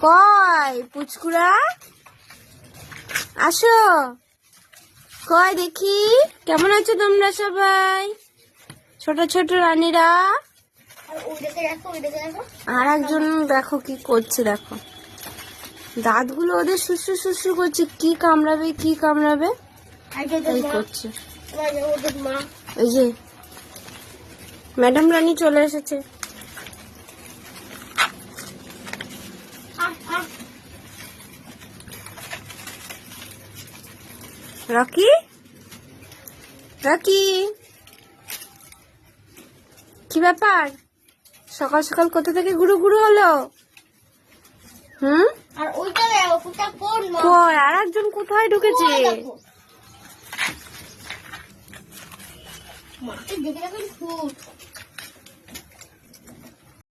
কই পুচকুরা আসো, কই দেখি কেমন আছো তোমরা সবাই, ছোট ছোট রানীরা। আর একজন দেখো কি করছে, দেখো দাঁতগুলো ওদের সুসু সুসু করছে, কি কামড়াবে কি কামড়াবে এই করছে। এই যে ম্যাডাম রানী চলে এসেছে। রকি রকি কি ব্যাপার, সকাল সকাল কোথা থেকে গুরু গুরু হলো? আর ওইটা কোন মা? কই আর একজন কোথায় ঢুকেছে? মাকে দেখে দেখুন খুব